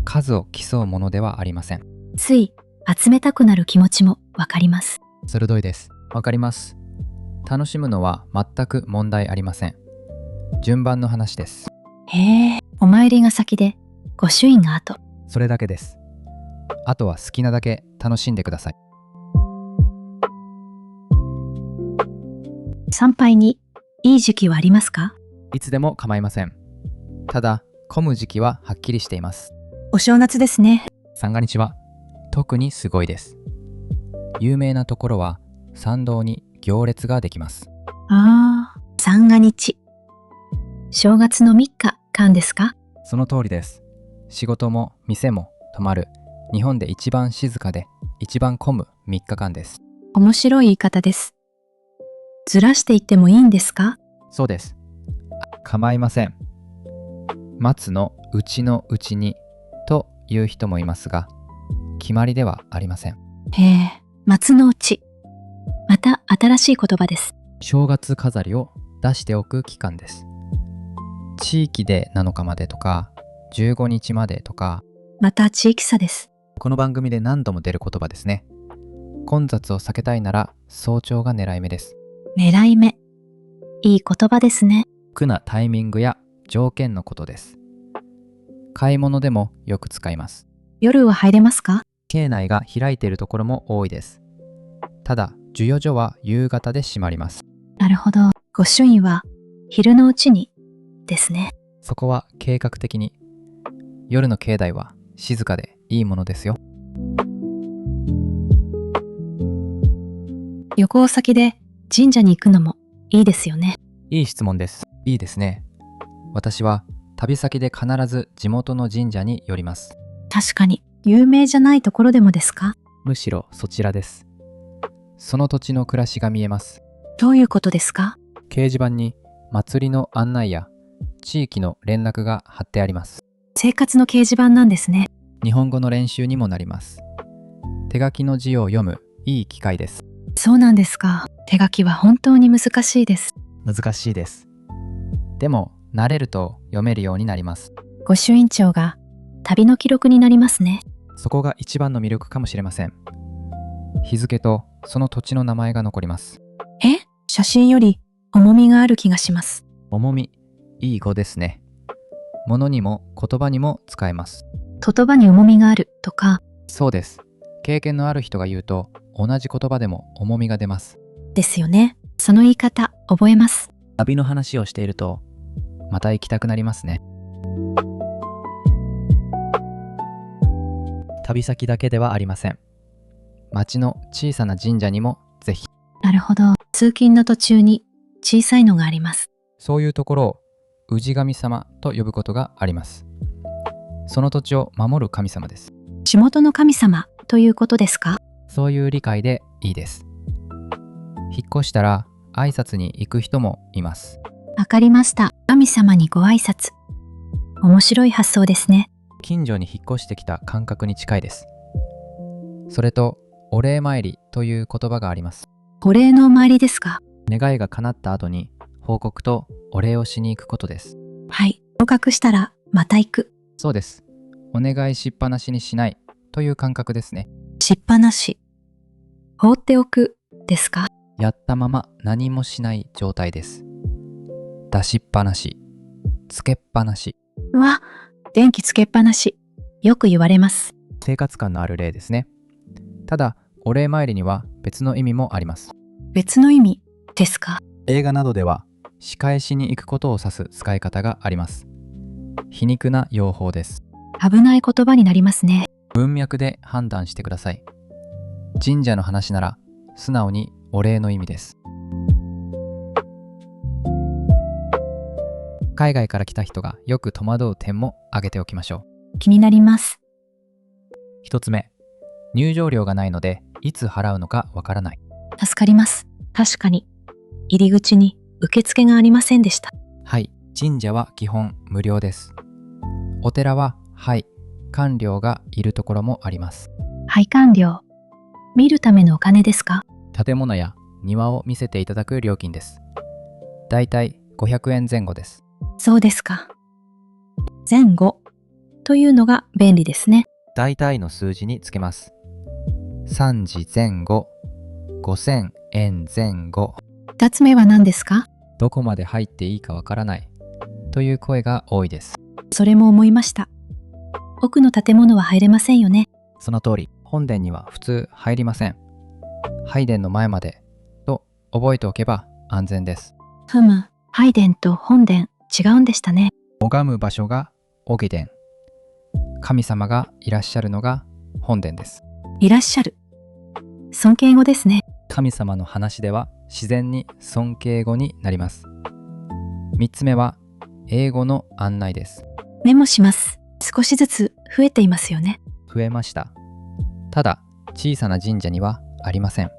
数を競うものではありません。つい集めたくなる気持ちもわかります。鋭いです。わかります。楽しむのは全く問題ありません。順番の話です。へえ、お参りが先で御朱印が後。それだけです。あとは好きなだけ楽しんでください。参拝にいい時期はありますか？いつでも構いません。ただ、混む時期ははっきりしています。お正月ですね。三が日は特にすごいです。有名なところは参道に行列ができます。ああ、三が日。正月の3日間ですか？その通りです。仕事も店も止まる、日本で一番静かで一番混む3日間です。面白い言い方です。ずらしていってもいいんですか？そうです。構いません。松のうちのうちにという人もいますが、決まりではありません。へえ、松の内。また新しい言葉です。正月飾りを出しておく期間です。地域で7日までとか15日までとか、また地域差です。この番組で何度も出る言葉ですね。混雑を避けたいなら早朝が狙い目です。狙い目。いい言葉ですね。苦なタイミングや条件のことです。買い物でもよく使います。夜は入れますか？境内が開いているところも多いです。ただ、授与所は夕方で閉まります。なるほど。御朱印は昼のうちにですね。そこは計画的に。夜の境内は静かでいいものですよ。旅行先で神社に行くのもいいですよね。いい質問です。いいですね。私は旅先で必ず地元の神社に寄ります。確かに、有名じゃないところでもですか？むしろそちらです。その土地の暮らしが見えます。どういうことですか？掲示板に祭りの案内や地域の連絡が貼ってあります。生活の掲示板なんですね。日本語の練習にもなります。手書きの字を読むいい機会です。そうなんですか。手書きは本当に難しいです。難しいです。でも慣れると読めるようになります。御朱印帳が旅の記録になりますね。そこが一番の魅力かもしれません。日付とその土地の名前が残ります。写真より重みがある気がします。重み、いい語ですね。物にも言葉にも使えます。言葉に重みがあるとかそうです。経験のある人が言うと同じ言葉でも重みが出ます。ですよね。その言い方覚えます。旅の話をしているとまた行きたくなりますね。旅先だけではありません。町の小さな神社にもぜひ。なるほど。通勤の途中に小さいのがあります。そういうところを氏神様と呼ぶことがあります。その土地を守る神様です。地元の神様ということですか？そういう理解でいいです。引っ越したら挨拶に行く人もいます。わかりました。神様にご挨拶。面白い発想ですね。近所に引っ越してきた感覚に近いです。それとお礼参りという言葉があります。お礼のお参りですか？願いが叶った後に報告とお礼をしに行くことです。はい。合格したらまた行く。そうです。お願いしっぱなしにしないという感覚ですね。しっぱなし。放っておくですか？やったまま何もしない状態です。出しっぱなし、つけっぱなし。電気つけっぱなし。よく言われます。生活感のある例ですね。ただ、お礼参りには別の意味もあります。別の意味ですか？映画などでは仕返しに行くことを指す使い方があります。皮肉な用法です。危ない言葉になりますね。文脈で判断してください。神社の話なら素直にお礼の意味です。海外から来た人がよく戸惑う点も挙げておきましょう。気になります。一つ目、入場料がないのでいつ払うのかわからない。助かります。確かに。入り口に受付がありませんでした。はい、神社は基本無料です。お寺は、管料がいるところもあります。拝観料。見るためのお金ですか？建物や庭を見せていただく料金です。だいたい500円前後です。そうですか。前後というのが便利ですね。だいたいの数字につけます。3時前後、5000円前後。二つ目は何ですか？どこまで入っていいかわからないという声が多いです。それも思いました。奥の建物は入れませんよね。その通り、本殿には普通入りません。拝殿の前までと覚えておけば安全です。拝殿と本殿違うんでしたね。拝む場所が拝殿。神様がいらっしゃるのが本殿です。いらっしゃる。尊敬語ですね。神様の話では自然に尊敬語になります。3つ目は英語の案内です。メモします。少しずつ増えていますよね。増えました。ただ小さな神社にはありません。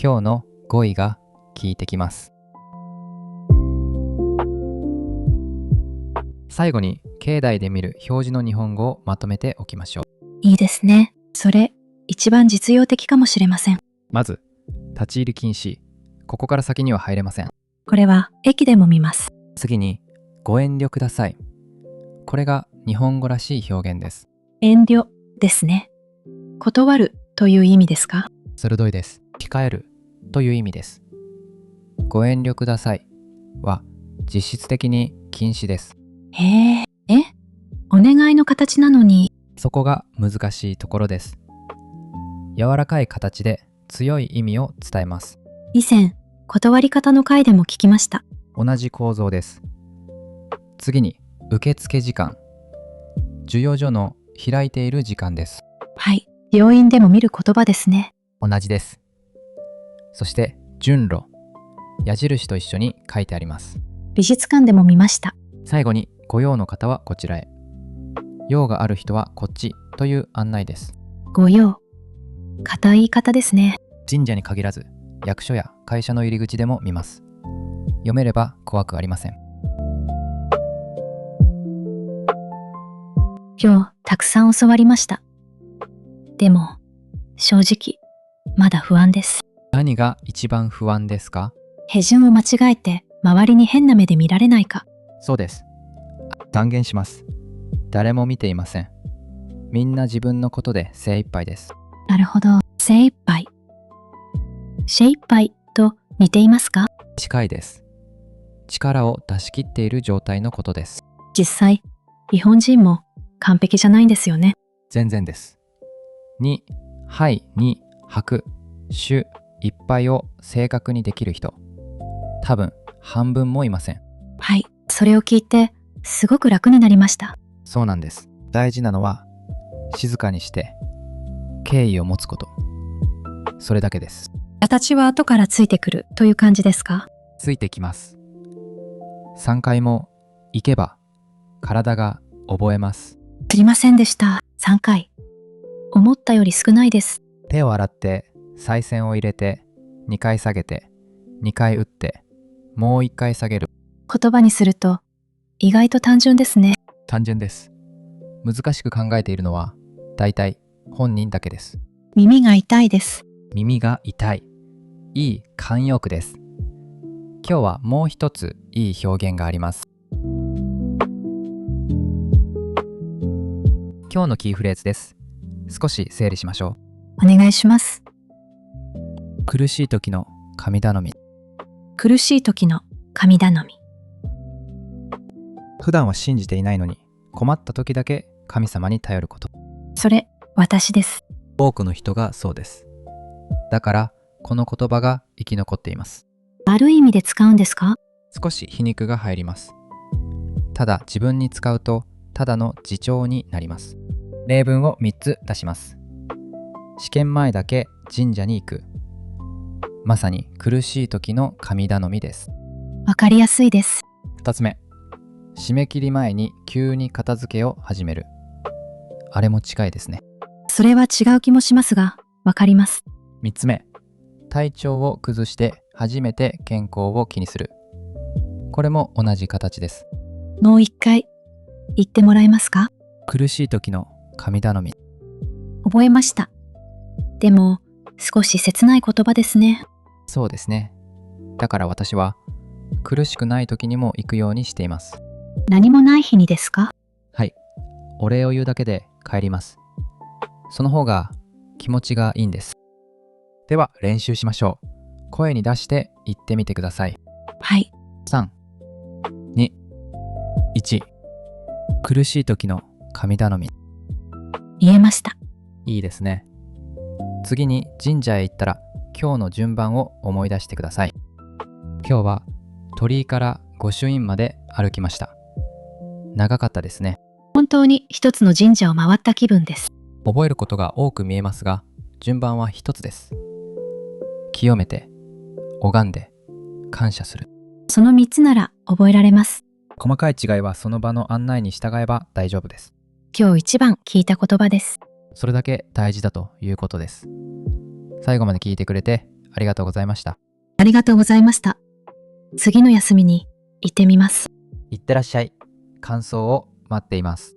今日の語彙が効いてきます。最後に境内で見る表示の日本語をまとめておきましょう。いいですね。それ一番実用的かもしれません。まず立ち入り禁止。ここから先には入れません。これは駅でも見ます。次にご遠慮ください。これが日本語らしい表現です。遠慮ですね。断るという意味ですか？鋭いです。控えるという意味です。ご遠慮くださいは実質的に禁止です。お願いの形なのに。そこが難しいところです。柔らかい形で強い意味を伝えます。以前、断り方の回でも聞きました。同じ構造です。次に受付時間。授与所の開いている時間です。はい、病院でも見る言葉ですね。同じです。そして順路。矢印と一緒に書いてあります。美術館でも見ました。最後にご用の方はこちらへ。用がある人はこっちという案内です。ご用。硬い言い方ですね。神社に限らず役所や会社の入り口でも見ます。読めれば怖くありません。今日たくさん教わりました。でも正直まだ不安です。何が一番不安ですか？手順を間違えて周りに変な目で見られないか。そうです。断言します。誰も見ていません。みんな自分のことで精一杯です。なるほど。精一杯。精一杯と似ていますか？近いです。力を出し切っている状態のことです。実際、日本人も完璧じゃないんですよね。全然です。に、はいに吐く、主いっぱいを正確にできる人、多分半分もいません。はい。それを聞いて、すごく楽になりました。そうなんです。大事なのは静かにして敬意を持つこと。それだけです。形は後からついてくるという感じですか？ついてきます。3回も行けば体が覚えます。知りませんでした。3回。思ったより少ないです。手を洗って再銭を入れて2回下げて2回打ってもう1回下げる。言葉にすると意外と単純ですね。単純です。難しく考えているのは大体本人だけです。耳が痛いです。耳が痛い。いい慣用句です。今日はもう一ついい表現があります。今日のキーフレーズです。少し整理しましょお願いします。う。苦しい時の神頼み。苦しい時の神頼み。普段は信じていないのに困った時だけ神様に頼ること。それ、私です。多くの人がそうです。だからこの言葉が生き残っています。悪い意味で使うんですか？少し皮肉が入ります。ただ自分に使うとただの自重になります。例文を3つ出します。試験前だけ神社に行く。まさに苦しい時の神頼みです。わかりやすいです。2つ目、締め切り前に急に片付けを始める。あれも近いですね。それは違う気もしますが、わかります。3つ目、体調を崩して初めて健康を気にする。これも同じ形です。もう一回言ってもらえますか？苦しい時の神頼み。覚えました。でも、少し切ない言葉ですね。そうですね。だから私は苦しくない時にも行くようにしています。何もない日にですか？はい。お礼を言うだけで帰ります。その方が気持ちがいいんです。では練習しましょう。声に出して言ってみてください。はい。3、2、1。苦しい時の神頼み。言えました。いいですね。次に神社へ行ったら今日の順番を思い出してください。今日は鳥居から御朱印まで歩きました。長かったですね。本当に一つの神社を回った気分です。覚えることが多く見えますが、順番は一つです。清めて、拝んで、感謝する。その3つなら覚えられます。細かい違いはその場の案内に従えば大丈夫です。今日一番聞いた言葉です。それだけ大事だということです。最後まで聞いてくれてありがとうございました。ありがとうございました。次の休みに行ってみます。いってらっしゃい。感想を待っています。